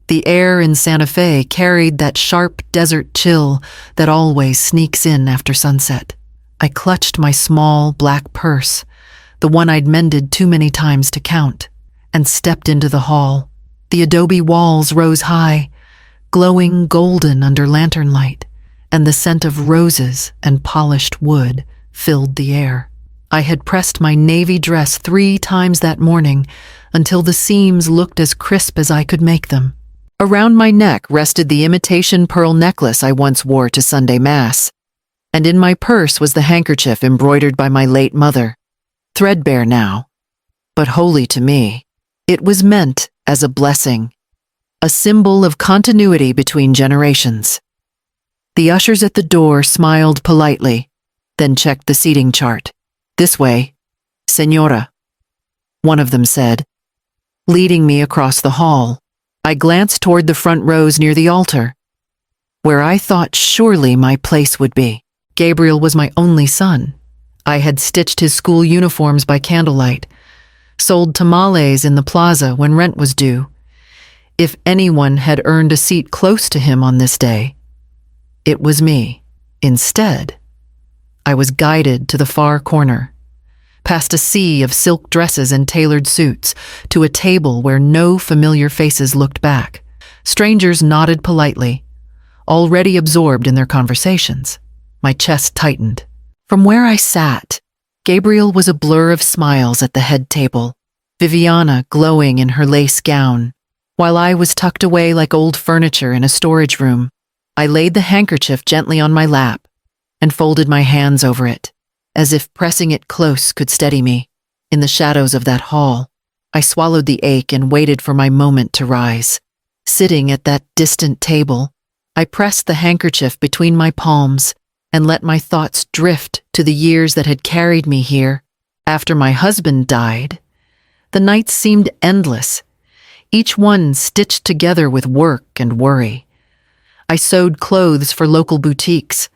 The air in Santa Fe carried that sharp desert chill that always sneaks in after sunset. I clutched my small black purse, the one I'd mended too many times to count, and stepped into the hall. The adobe walls rose high, glowing golden under lantern light, and the scent of roses and polished wood filled the air. I had pressed my navy dress 3 times that morning until the seams looked as crisp as I could make them. Around my neck rested the imitation pearl necklace I once wore to Sunday Mass, and in my purse was the handkerchief embroidered by my late mother, threadbare now, but holy to me. It was meant as a blessing, a symbol of continuity between generations. The ushers at the door smiled politely, then checked the seating chart. "This way, Señora," one of them said, leading me across the hall. I glanced toward the front rows near the altar, where I thought surely my place would be. Gabriel was my only son. I had stitched his school uniforms by candlelight, sold tamales in the plaza when rent was due. If anyone had earned a seat close to him on this day, it was me. Instead, I was guided to the far corner, past a sea of silk dresses and tailored suits, to a table where no familiar faces looked back. Strangers nodded politely, already absorbed in their conversations. My chest tightened. From where I sat, Gabriel was a blur of smiles at the head table, Viviana glowing in her lace gown, while I was tucked away like old furniture in a storage room. I laid the handkerchief gently on my lap and folded my hands over it, as if pressing it close could steady me. In the shadows of that hall, I swallowed the ache and waited for my moment to rise. Sitting at that distant table, I pressed the handkerchief between my palms and let my thoughts drift to the years that had carried me here. After my husband died, the nights seemed endless, each one stitched together with work and worry. I sewed clothes for local boutiques,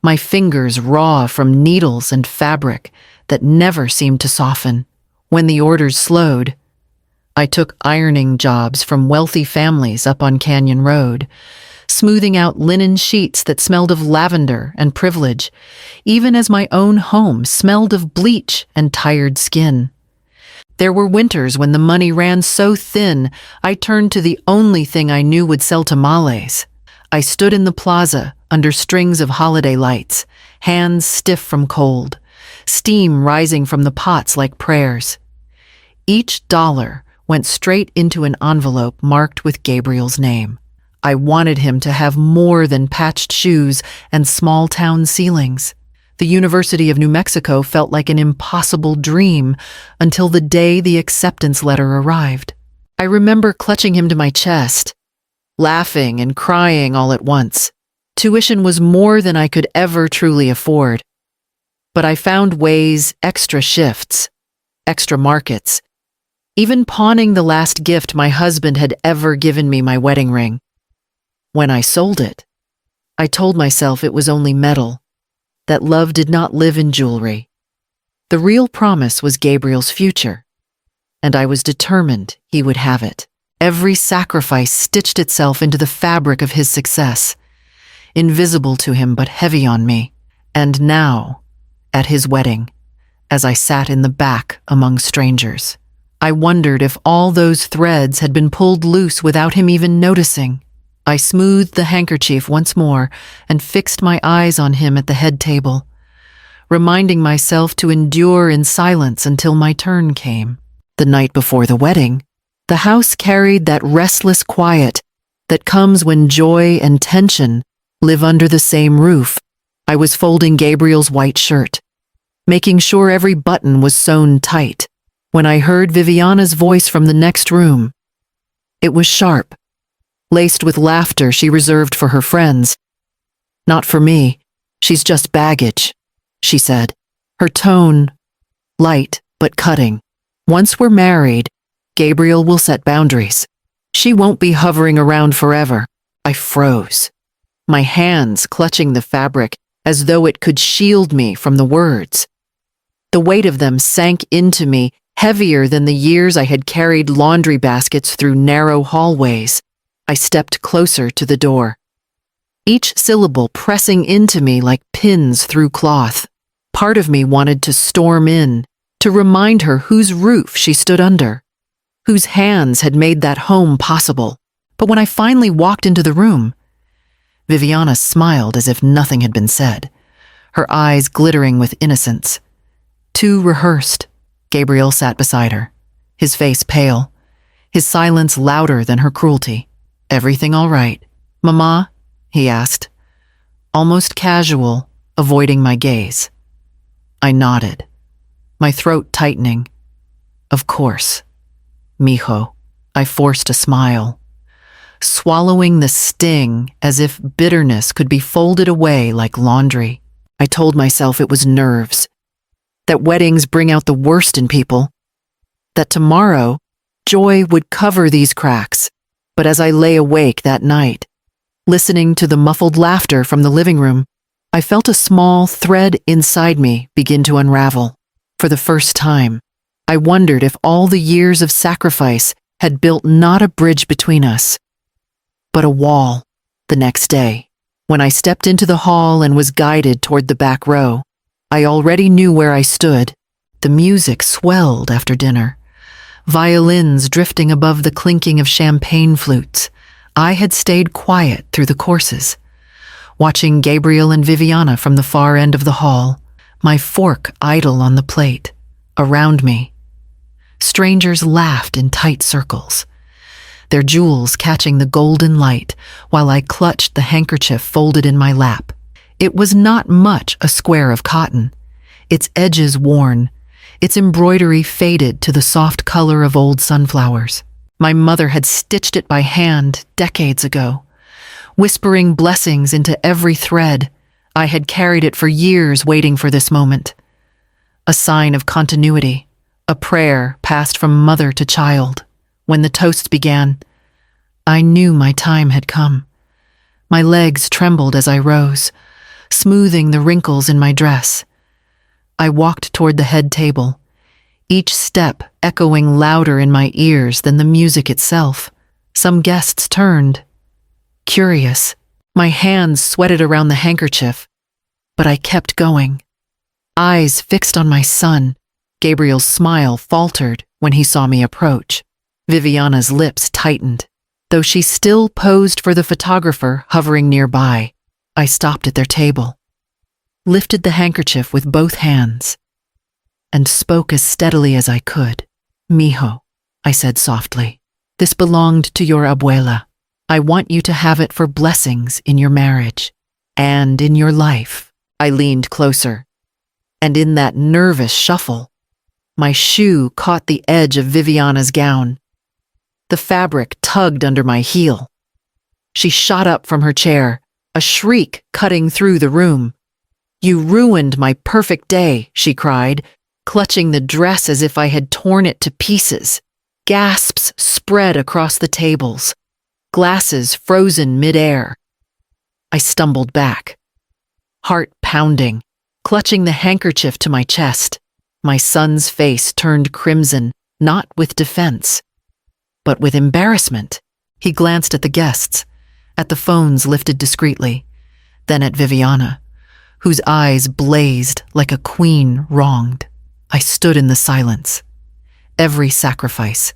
my fingers raw from needles and fabric that never seemed to soften. When the orders slowed, I took ironing jobs from wealthy families up on Canyon Road, smoothing out linen sheets that smelled of lavender and privilege, even as my own home smelled of bleach and tired skin. There were winters when the money ran so thin, I turned to the only thing I knew would sell tamales. I stood in the plaza under strings of holiday lights, hands stiff from cold, steam rising from the pots like prayers. Each dollar went straight into an envelope marked with Gabriel's name. I wanted him to have more than patched shoes and small-town ceilings. The University of New Mexico felt like an impossible dream until the day the acceptance letter arrived. I remember clutching him to my chest, laughing and crying all at once. Tuition was more than I could ever truly afford. But I found ways, extra shifts, extra markets, even pawning the last gift my husband had ever given me, my wedding ring. When I sold it, I told myself it was only metal, that love did not live in jewelry. The real promise was Gabriel's future, and I was determined he would have it. Every sacrifice stitched itself into the fabric of his success, invisible to him but heavy on me. And now, at his wedding, as I sat in the back among strangers, I wondered if all those threads had been pulled loose without him even noticing. I smoothed the handkerchief once more and fixed my eyes on him at the head table, reminding myself to endure in silence until my turn came. The night before the wedding, the house carried that restless quiet that comes when joy and tension live under the same roof. I was folding Gabriel's white shirt, making sure every button was sewn tight, when I heard Viviana's voice from the next room. It was sharp, laced with laughter she reserved for her friends. "Not for me. She's just baggage," she said, her tone light but cutting. "Once we're married, Gabriel will set boundaries. She won't be hovering around forever." I froze, my hands clutching the fabric as though it could shield me from the words. The weight of them sank into me, heavier than the years I had carried laundry baskets through narrow hallways. I stepped closer to the door, each syllable pressing into me like pins through cloth. Part of me wanted to storm in, to remind her whose roof she stood under, whose hands had made that home possible. But when I finally walked into the room, Viviana smiled as if nothing had been said, her eyes glittering with innocence. Too rehearsed. Gabriel sat beside her, his face pale, his silence louder than her cruelty. "Everything all right, Mama?" he asked, almost casual, avoiding my gaze. I nodded, my throat tightening. "Of course, mijo." I forced a smile, swallowing the sting as if bitterness could be folded away like laundry. I told myself it was nerves, that weddings bring out the worst in people, that tomorrow joy would cover these cracks. But as I lay awake that night, listening to the muffled laughter from the living room, I felt a small thread inside me begin to unravel. For the first time, I wondered if all the years of sacrifice had built not a bridge between us, but a wall. The next day, when I stepped into the hall and was guided toward the back row, I already knew where I stood. The music swelled after dinner, violins drifting above the clinking of champagne flutes. I had stayed quiet through the courses, watching Gabriel and Viviana from the far end of the hall, my fork idle on the plate. Around me, strangers laughed in tight circles, their jewels catching the golden light while I clutched the handkerchief folded in my lap. It was not much a square of cotton, its edges worn, its embroidery faded to the soft color of old sunflowers. My mother had stitched it by hand decades ago, whispering blessings into every thread. I had carried it for years, waiting for this moment. A sign of continuity, a prayer passed from mother to child. When the toasts began, I knew my time had come. My legs trembled as I rose, smoothing the wrinkles in my dress. I walked toward the head table, each step echoing louder in my ears than the music itself. Some guests turned, curious. My hands sweated around the handkerchief, but I kept going. Eyes fixed on my son, Gabriel's smile faltered when he saw me approach. Viviana's lips tightened, though she still posed for the photographer hovering nearby. I stopped at their table, lifted the handkerchief with both hands, and spoke as steadily as I could. "Mijo," I said softly, "this belonged to your abuela. I want you to have it for blessings in your marriage and in your life." I leaned closer, and in that nervous shuffle, my shoe caught the edge of Viviana's gown. The fabric tugged under my heel. She shot up from her chair, a shriek cutting through the room. "You ruined my perfect day," she cried, clutching the dress as if I had torn it to pieces. Gasps spread across the tables, glasses frozen midair. I stumbled back, heart pounding, clutching the handkerchief to my chest. My son's face turned crimson, not with defense, but with embarrassment. He glanced at the guests, at the phones lifted discreetly, then at Viviana, whose eyes blazed like a queen wronged. I stood in the silence, every sacrifice,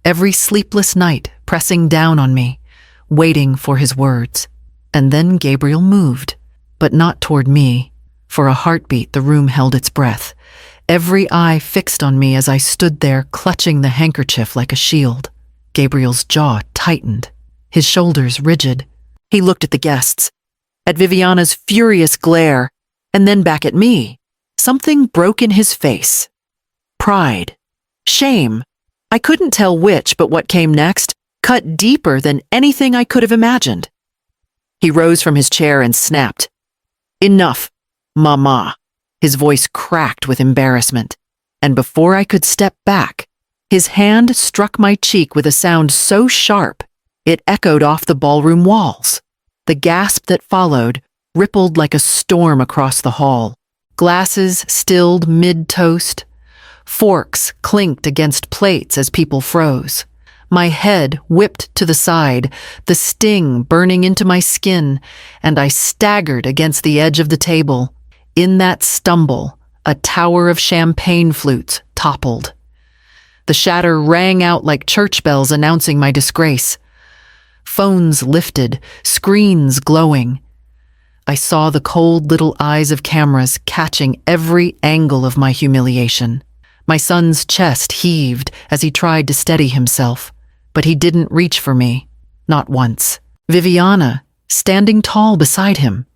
every sleepless night pressing down on me, waiting for his words. And then Gabriel moved, but not toward me. For a heartbeat, the room held its breath, every eye fixed on me as I stood there clutching the handkerchief like a shield. Gabriel's jaw tightened, his shoulders rigid. He looked at the guests, at Viviana's furious glare, and then back at me. Something broke in his face. Pride. Shame. I couldn't tell which, but what came next cut deeper than anything I could have imagined. He rose from his chair and snapped. "Enough, Mama." His voice cracked with embarrassment, and before I could step back, his hand struck my cheek with a sound so sharp it echoed off the ballroom walls. The gasp that followed rippled like a storm across the hall. Glasses stilled mid-toast. Forks clinked against plates as people froze. My head whipped to the side, the sting burning into my skin, and I staggered against the edge of the table. In that stumble, a tower of champagne flutes toppled. The shatter rang out like church bells announcing my disgrace. Phones lifted, screens glowing. I saw the cold little eyes of cameras catching every angle of my humiliation. My son's chest heaved as he tried to steady himself, but he didn't reach for me, not once. Viviana, standing tall beside him,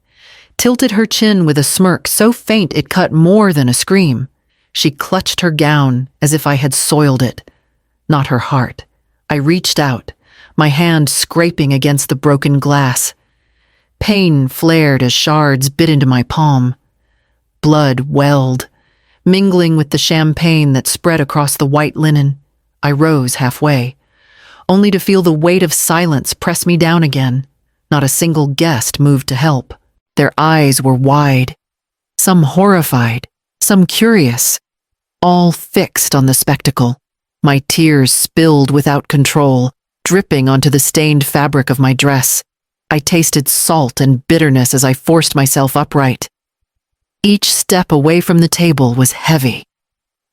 tilted her chin with a smirk so faint it cut more than a scream. She clutched her gown as if I had soiled it, not her heart. I reached out, my hand scraping against the broken glass. Pain flared as shards bit into my palm. Blood welled, mingling with the champagne that spread across the white linen. I rose halfway, only to feel the weight of silence press me down again. Not a single guest moved to help. Their eyes were wide, some horrified, some curious, all fixed on the spectacle. My tears spilled without control, dripping onto the stained fabric of my dress. I tasted salt and bitterness as I forced myself upright. Each step away from the table was heavy,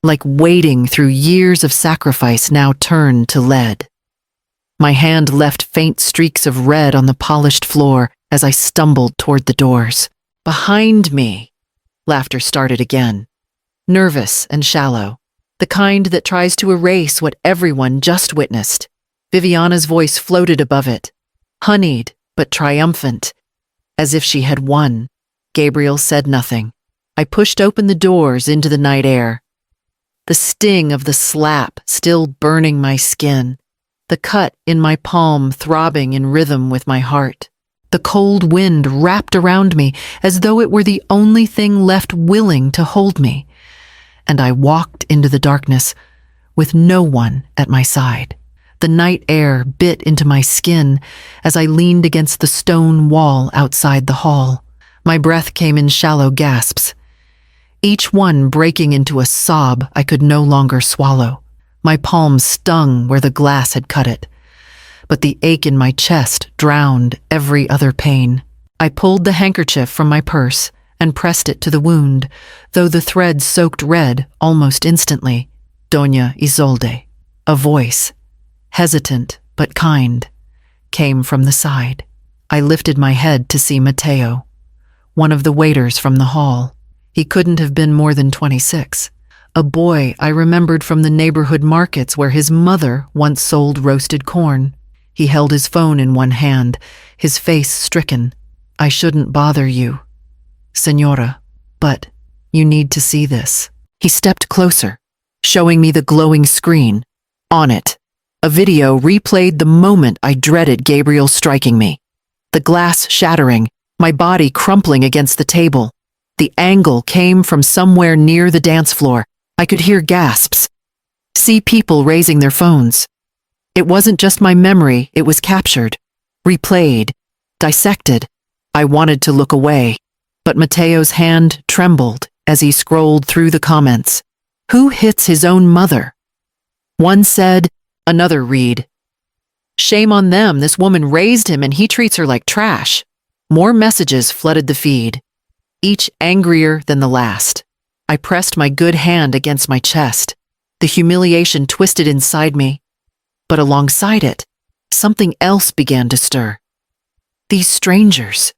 like wading through years of sacrifice now turned to lead. My hand left faint streaks of red on the polished floor as I stumbled toward the doors. Behind me, laughter started again, nervous and shallow, the kind that tries to erase what everyone just witnessed. Viviana's voice floated above it, honeyed but triumphant, as if she had won. Gabriel said nothing. I pushed open the doors into the night air, the sting of the slap still burning my skin, the cut in my palm throbbing in rhythm with my heart. The cold wind wrapped around me as though it were the only thing left willing to hold me, and I walked into the darkness with no one at my side. The night air bit into my skin as I leaned against the stone wall outside the hall. My breath came in shallow gasps, each one breaking into a sob I could no longer swallow. My palm stung where the glass had cut it, but the ache in my chest drowned every other pain. I pulled the handkerchief from my purse and pressed it to the wound, though the thread soaked red almost instantly. Doña Isolde, a voice, hesitant but kind, came from the side. I lifted my head to see Mateo, one of the waiters from the hall. He couldn't have been more than 26, a boy I remembered from the neighborhood markets where his mother once sold roasted corn. He held his phone in one hand, his face stricken. I shouldn't bother you, Señora, but you need to see this. He stepped closer, showing me the glowing screen. On it, a video replayed the moment I dreaded Gabriel striking me. The glass shattering, my body crumpling against the table. The angle came from somewhere near the dance floor. I could hear gasps, see people raising their phones. It wasn't just my memory, it was captured, replayed, dissected. I wanted to look away, but Mateo's hand trembled as he scrolled through the comments. Who hits his own mother? One said, another read. Shame on them, this woman raised him and he treats her like trash. More messages flooded the feed, each angrier than the last. I pressed my good hand against my chest. The humiliation twisted inside me, but alongside it, something else began to stir. These strangers,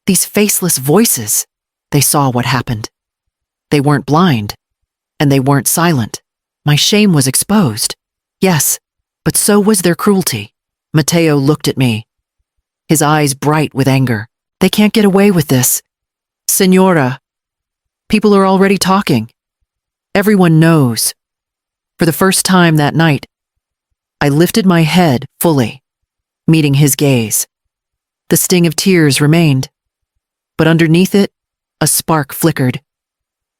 these faceless voices, they saw what happened. They weren't blind, and they weren't silent. My shame was exposed. Yes, but so was their cruelty. Mateo looked at me, his eyes bright with anger. They can't get away with this. Señora, people are already talking. Everyone knows. For the first time that night, I lifted my head fully, meeting his gaze. The sting of tears remained, but underneath it, a spark flickered,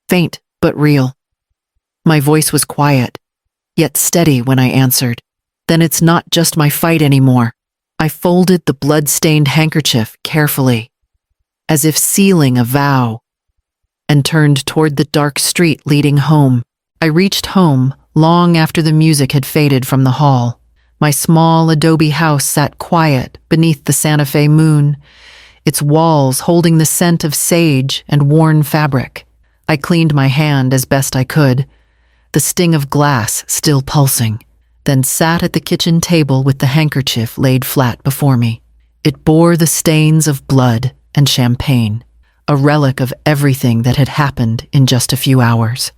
faint but real. My voice was quiet, yet steady when I answered. Then it's not just my fight anymore. I folded the blood-stained handkerchief carefully, as if sealing a vow, and turned toward the dark street leading home. I reached home long after the music had faded from the hall. My small adobe house sat quiet beneath the Santa Fe moon, its walls holding the scent of sage and worn fabric. I cleaned my hand as best I could, the sting of glass still pulsing, then sat at the kitchen table with the handkerchief laid flat before me. It bore the stains of blood and champagne, a relic of everything that had happened in just a few hours.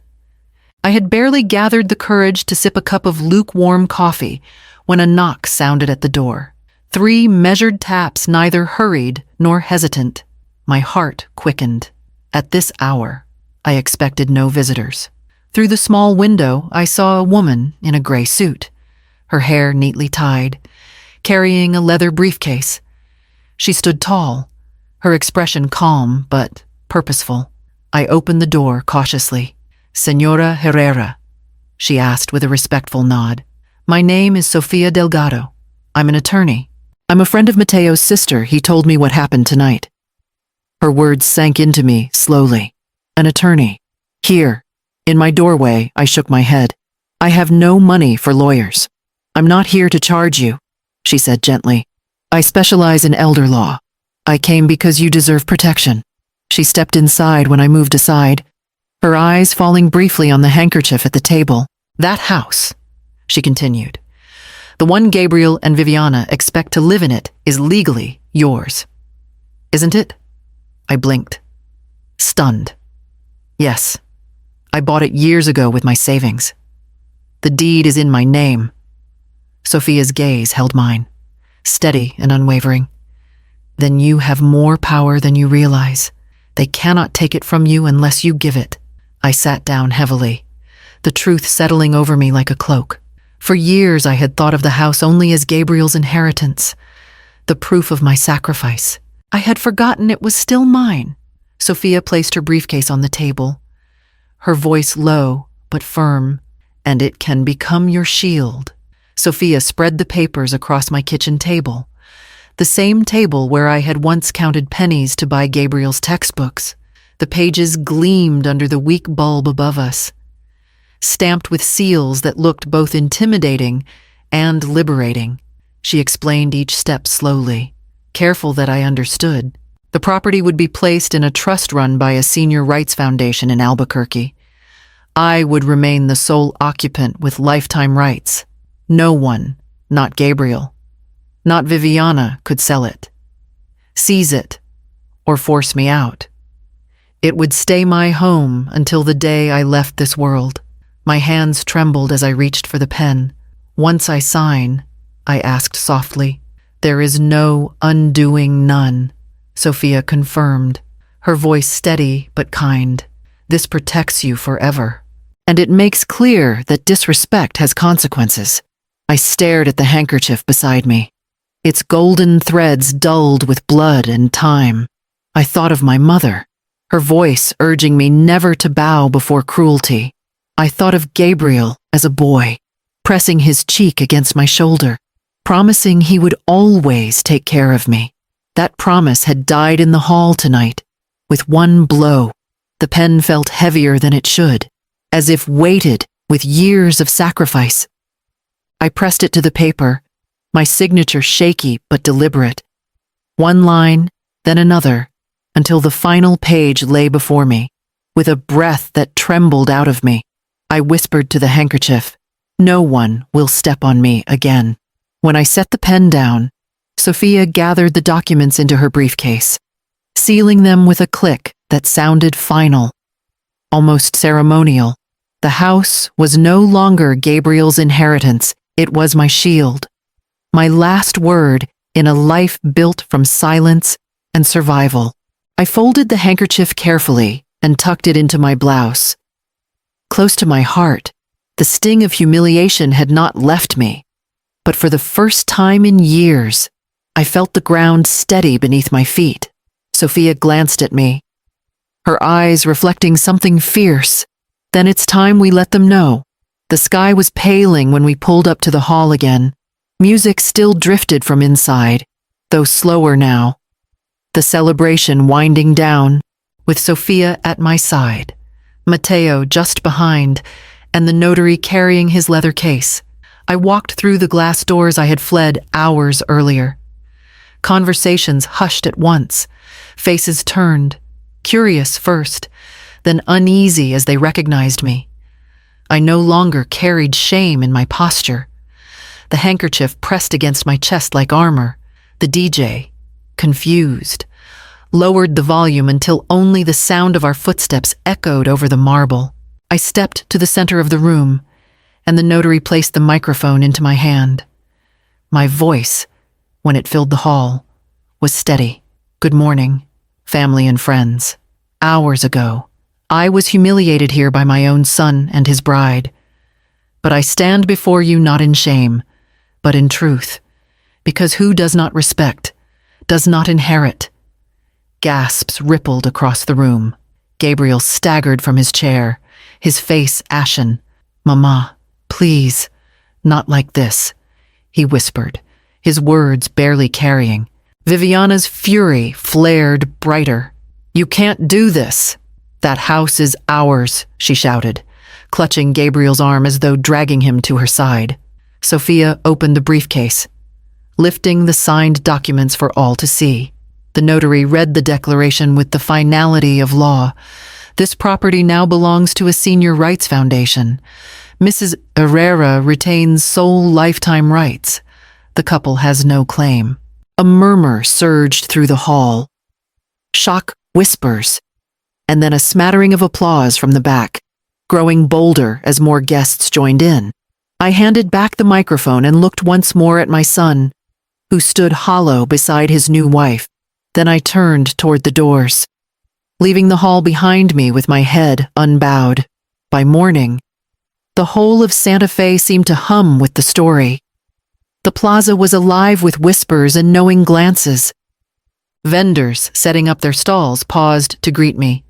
I had barely gathered the courage to sip a cup of lukewarm coffee when a knock sounded at the door. 3 measured taps, neither hurried nor hesitant. My heart quickened. At this hour, I expected no visitors. Through the small window, I saw a woman in a gray suit, her hair neatly tied, carrying a leather briefcase. She stood tall, her expression calm but purposeful. I opened the door cautiously. "Señora Herrera," she asked with a respectful nod. "My name is Sofia Delgado. I'm an attorney. I'm a friend of Mateo's sister. He told me what happened tonight." Her words sank into me slowly. An attorney. Here. In my doorway, I shook my head. "I have no money for lawyers. I'm not here to charge you," she said gently. "I specialize in elder law. I came because you deserve protection." She stepped inside when I moved aside, her eyes falling briefly on the handkerchief at the table. "That house," she continued, "the one Gabriel and Viviana expect to live in it is legally yours. Isn't it?" I blinked, stunned. "Yes. I bought it years ago with my savings. The deed is in my name." Sophia's gaze held mine, steady and unwavering. "Then you have more power than you realize. They cannot take it from you unless you give it." I sat down heavily, the truth settling over me like a cloak. For years I had thought of the house only as Gabriel's inheritance, the proof of my sacrifice. I had forgotten it was still mine. Sophia placed her briefcase on the table, her voice low but firm. "And it can become your shield." Sophia spread the papers across my kitchen table, the same table where I had once counted pennies to buy Gabriel's textbooks. The pages gleamed under the weak bulb above us, stamped with seals that looked both intimidating and liberating. She explained each step slowly, careful that I understood. The property would be placed in a trust run by a senior rights foundation in Albuquerque. I would remain the sole occupant with lifetime rights. No one, not Gabriel, not Viviana, could sell it, seize it, or force me out. It would stay my home until the day I left this world. My hands trembled as I reached for the pen. "Once I sign," I asked softly. "There is no undoing none," Sophia confirmed, her voice steady but kind. "This protects you forever. And it makes clear that disrespect has consequences." I stared at the handkerchief beside me, its golden threads dulled with blood and time. I thought of my mother, her voice urging me never to bow before cruelty. I thought of Gabriel as a boy, pressing his cheek against my shoulder, promising he would always take care of me. That promise had died in the hall tonight. With one blow, the pen felt heavier than it should, as if weighted with years of sacrifice. I pressed it to the paper, my signature shaky but deliberate. One line, then another, until the final page lay before me. With a breath that trembled out of me, I whispered to the handkerchief, "No one will step on me again." When I set the pen down, Sophia gathered the documents into her briefcase, sealing them with a click that sounded final, almost ceremonial. The house was no longer Gabriel's inheritance. It was my shield, my last word in a life built from silence and survival. I folded the handkerchief carefully and tucked it into my blouse. Close to my heart, the sting of humiliation had not left me, but for the first time in years, I felt the ground steady beneath my feet. Sophia glanced at me, her eyes reflecting something fierce. "Then it's time we let them know." The sky was paling when we pulled up to the hall again. Music still drifted from inside, though slower now. The celebration winding down, with Sophia at my side, Mateo just behind, and the notary carrying his leather case. I walked through the glass doors I had fled hours earlier. Conversations hushed at once, faces turned, curious first, then uneasy as they recognized me. I no longer carried shame in my posture. The handkerchief pressed against my chest like armor. The DJ, confused, lowered the volume until only the sound of our footsteps echoed over the marble. I stepped to the center of the room, and the notary placed the microphone into my hand. My voice, when it filled the hall, was steady. Good morning, family and friends. Hours ago, I was humiliated here by my own son and his bride. But I stand before you not in shame, but in truth, because who does not respect, does not inherit. Gasps rippled across the room. Gabriel staggered from his chair, his face ashen. Mama, please, not like this, he whispered, his words barely carrying. Viviana's fury flared brighter. You can't do this. That house is ours, she shouted, clutching Gabriel's arm as though dragging him to her side. Sophia opened the briefcase, lifting the signed documents for all to see. The notary read the declaration with the finality of law. This property now belongs to a senior rights foundation. Mrs. Herrera retains sole lifetime rights. The couple has no claim. A murmur surged through the hall. Shock whispers, and then a smattering of applause from the back, growing bolder as more guests joined in. I handed back the microphone and looked once more at my son, who stood hollow beside his new wife. Then I turned toward the doors, leaving the hall behind me with my head unbowed. By morning, the whole of Santa Fe seemed to hum with the story. The plaza was alive with whispers and knowing glances. Vendors setting up their stalls paused to greet me,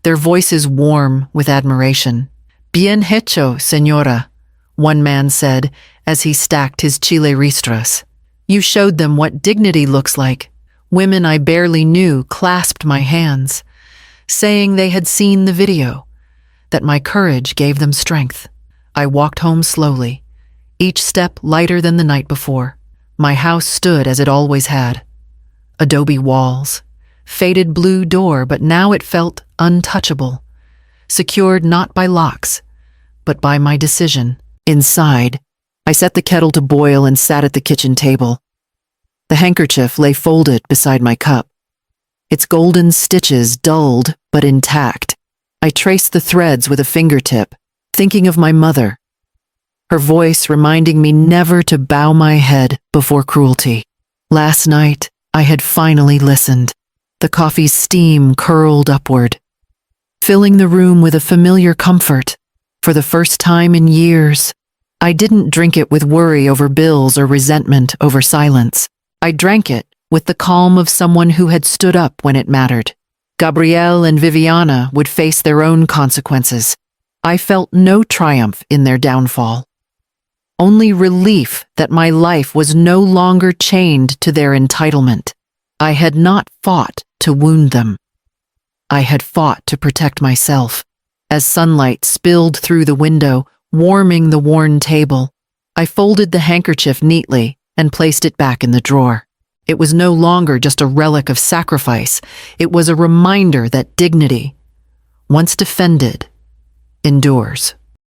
their voices warm with admiration. Bien hecho, señora, one man said as he stacked his chile ristras. You showed them what dignity looks like. Women I barely knew clasped my hands, saying they had seen the video, that my courage gave them strength. I walked home slowly, each step lighter than the night before. My house stood as it always had. Adobe walls, faded blue door, but now it felt untouchable, secured not by locks, but by my decision. Inside, I set the kettle to boil and sat at the kitchen table. The handkerchief lay folded beside my cup, its golden stitches dulled but intact. I traced the threads with a fingertip, thinking of my mother, her voice reminding me never to bow my head before cruelty. Last night, I had finally listened. The coffee's steam curled upward, filling the room with a familiar comfort. For the first time in years, I didn't drink it with worry over bills or resentment over silence. I drank it with the calm of someone who had stood up when it mattered. Gabrielle and Viviana would face their own consequences. I felt no triumph in their downfall, only relief that my life was no longer chained to their entitlement. I had not fought to wound them. I had fought to protect myself. As sunlight spilled through the window, warming the worn table, I folded the handkerchief neatly and placed it back in the drawer. It was no longer just a relic of sacrifice. It was a reminder that dignity, once defended, endures.